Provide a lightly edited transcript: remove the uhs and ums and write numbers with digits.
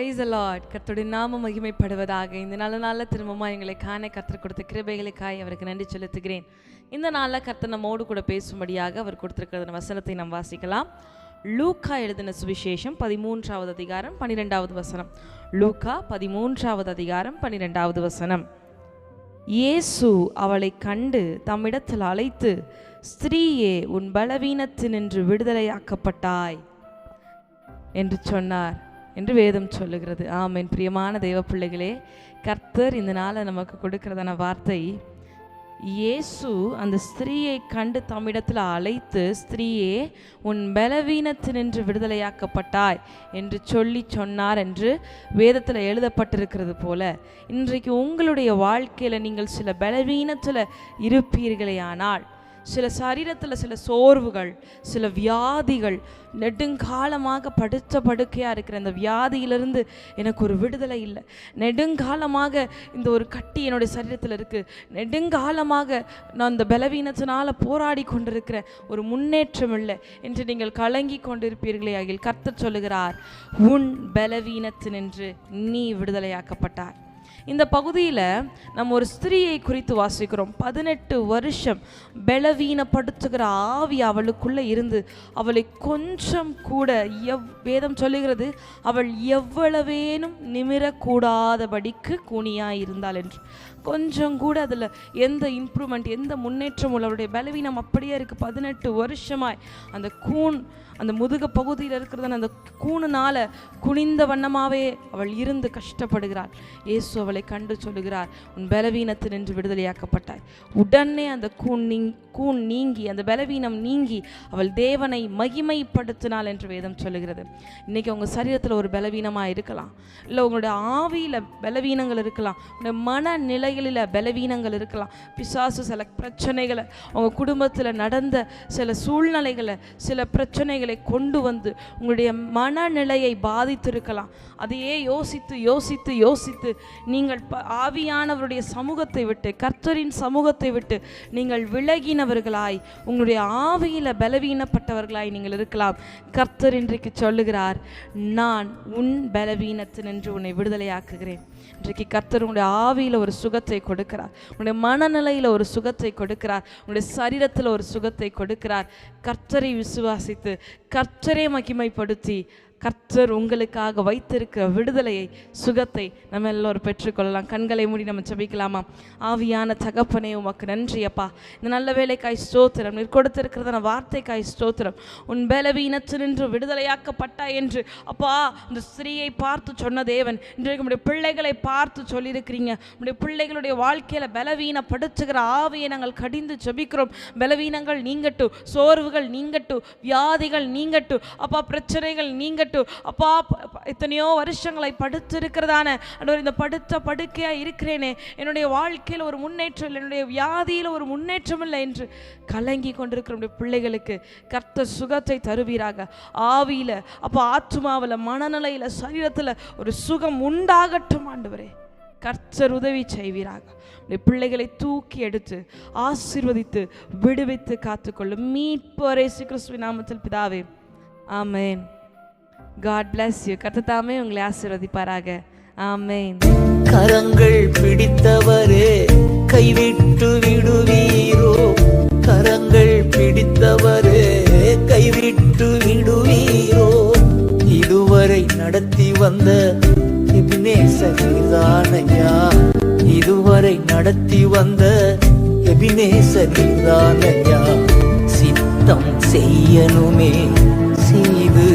Praise the Lord. கர்த்தருடைய நாமம் மகிமைப்படுவதாக. இந்த நல்ல நாளில் திரும்பமாக எங்களை காண கர்த்தர் கொடுத்த கிருபைகளுக்காய் அவருக்கு நன்றி செலுத்துகிறேன். இந்த நாளில் கர்த்தர் நம்மோடு கூட பேசும்படியாக அவர் கொடுத்திருக்கிற வசனத்தை நாம் வாசிக்கலாம். லூக்கா எழுதின சுவிசேஷம் 13வது அதிகாரம் 12வது வசனம். லூக்கா 13வது அதிகாரம் 12வது வசனம். இயேசு அவளை கண்டு தம்மிடத்தில் அழைத்து, ஸ்திரீயே, உன் பலவீனத்தினின்று விடுதலையாக்கப்பட்டாய் என்று சொன்னார் என்று வேதம் சொல்லுகிறது. ஆமென். பிரியமான தேவ பிள்ளைகளே, கர்த்தர் இந்த நாளை நமக்கு கொடுக்கிறதான வார்த்தை, இயேசு அந்த ஸ்திரீயை கண்டு தம்மிடத்தில் அழைத்து, ஸ்திரீயே, உன் பலவீனத்தினின்று விடுதலையாக்கப்பட்டாய் என்று சொன்னார் என்று வேதத்தில் எழுதப்பட்டிருக்கிறது போல, இன்றைக்கு உங்களுடைய வாழ்க்கையில் நீங்கள் சில பலவீனத்தில் இருப்பீர்களே ஆனால், சில சரீரத்தில் சில சோர்வுகள், சில வியாதிகள், நெடுங்காலமாக படுத்த படுக்கையாக இருக்கிற இந்த வியாதியிலிருந்து எனக்கு ஒரு விடுதலை இல்லை, நெடுங்காலமாக இந்த ஒரு கட்டி என்னுடைய சரீரத்தில் இருக்குது, நெடுங்காலமாக நான் இந்த பலவீனத்தினால் போராடி கொண்டிருக்கிற ஒரு முன்னேற்றம் இல்லை என்று நீங்கள் கலங்கி கொண்டிருப்பீர்களே ஆகில், கர்த்தர் சொல்லுகிறார், உன் பலவீனத்தினின்று நீ விடுதலையாக்கப்பட்டாய். இந்த பகுதியில் நம்ம ஒரு ஸ்திரீயை குறித்து வாசிக்கிறோம். 18 வருஷம் பலவீனப்படுத்துகிற ஆவி அவளுக்குள்ளே இருந்து அவளை கொஞ்சம் கூட வேதம் சொல்லுகிறது, அவள் எவ்வளவேனும் நிமிரக்கூடாதபடிக்கு கூனியாக இருந்தாள் என்று. கொஞ்சம் கூட அதில் எந்த இம்ப்ரூவ்மெண்ட், எந்த முன்னேற்றம் அவளுடைய பலவீனம் அப்படியே இருக்குது. 18 வருஷமாய் அந்த அந்த முதுக பகுதியில் இருக்கிறதான அந்த கூணுனால குனிந்த வண்ணமாகவே அவள் இருந்து கஷ்டப்படுகிறாள். இயேசு அவளை கண்டு சொல்லுகிறார், உன் பலவீனத்தினின்று விடுதலையாக்கப்பட்டாய். உடனே அந்த கூன் நீங்கி, அந்த பலவீனம் நீங்கி அவள் தேவனை மகிமைப்படுத்தினாள் என்று வேதம் சொல்லுகிறது. இன்றைக்கி உங்கள் சரீரத்தில் ஒரு பலவீனமாக இருக்கலாம், இல்லை உங்களுடைய ஆவியில் பலவீனங்கள் இருக்கலாம், உங்களுடைய மனநிலைகளில் பலவீனங்கள் இருக்கலாம். பிசாசு சில பிரச்சனைகளை, உங்கள் குடும்பத்தில் நடந்த சில சூழ்நிலைகளை, சில பிரச்சனைகளை கொண்டு வந்து உங்களுடைய மனநிலையை பாதித்திருக்கலாம். அதையே யோசித்து யோசித்து யோசித்து நீங்கள் ஆவியானவருடைய சமூகத்தை விட்டு, கர்த்தரின் சமூகத்தை விட்டு நீங்கள் விலகினவர்களாய், உங்களுடைய ஆவியில பலவீனப்பட்டவர்களாய் நீங்கள் இருக்கலாம். கர்த்தர் இன்றைக்கு சொல்லுகிறார், நான் உன் பலவீனத்தினின்று உன்னை விடுதலையாக்குகிறேன். இன்றைக்கு கர்த்தர் உங்களுடைய ஆவியில் ஒரு சுகத்தை கொடுக்கிறார், உங்களுடைய மனநிலையில் ஒரு சுகத்தை கொடுக்கிறார், உங்களுடைய சரீரத்தில் ஒரு சுகத்தை கொடுக்கிறார். கர்த்தரை விசுவாசித்து கர்த்தரை மகிமைப்படுத்தி கர்த்தர் உங்களுக்காக வைத்திருக்கிற விடுதலையை, சுகத்தை நம்ம எல்லோரும் பெற்றுக்கொள்ளலாம். கண்களை மூடி நம்ம ஜெபிக்கலாமா? ஆவியான தகப்பனே, உமக்கு நன்றி அப்பா. இந்த நல்ல வேலைக்காய் ஸ்தோத்திரம், நீர் கொடுத்திருக்கிறதான வார்த்தைக்காய் ஸ்தோத்திரம். உன் பலவீனத்தினின்று விடுதலையாக்கப்பட்டா என்று அப்பா இந்த ஸ்திரீயை பார்த்து சொன்ன தேவன், இன்றைக்கு நம்முடைய பிள்ளைகளை பார்த்து சொல்லியிருக்கிறீங்க. நம்முடைய பிள்ளைகளுடைய வாழ்க்கையில் பலவீனப்படுத்துகிற ஆவியை நாங்கள் கடிந்து ஜெபிக்கிறோம். பலவீனங்கள் நீங்கட்டும், சோர்வுகள் நீங்கட்டும், வியாதிகள் நீங்கட்டும் அப்பா, பிரச்சனைகள் நீங்கட்டும் அப்பா. எத்தனையோ வருஷங்களை படுத்திருக்கிறதான இந்த படுத்த படுக்கையா இருக்கிறேனே, என்னுடைய வாழ்க்கையில் ஒரு முன்னேற்றம் இல்லை, என்னுடைய வியாதியில் ஒரு முன்னேற்றம் இல்லை என்று கலங்கி கொண்டிருக்கிற பிள்ளைகளுக்கு கர்த்தர் சுகத்தை தருவீராக. ஆவியில அப்போ ஆத்துமாவில், மனநிலையில, சரீரத்தில் ஒரு சுகம் உண்டாகட்டும் ஆண்டவரே. கர்த்தர் உதவி செய்வீராக. பிள்ளைகளை தூக்கி எடுத்து ஆசீர்வதித்து விடுவித்து காத்துக்கொள்ளும் மீட்பர் இயேசு கிறிஸ்துவின் நாமத்தில் பிதாவே, ஆமென். God bless you. கர்த்தர் தாமே உங்களை ஆசீர்வதிப்பாராக. ஆமென். கரங்கள் பிடித்தவரே, கைவிட்டு விடுவீரோ? கரங்கள் பிடித்தவரே, கைவிட்டு விடுவீரோ? இதுவரை நடத்தி வந்த எபினேசர் நீதானையா, இதுவரை நடத்தி வந்த எபினேசர் நீதானையா. சித்தம் செய்யணுமே, செய்து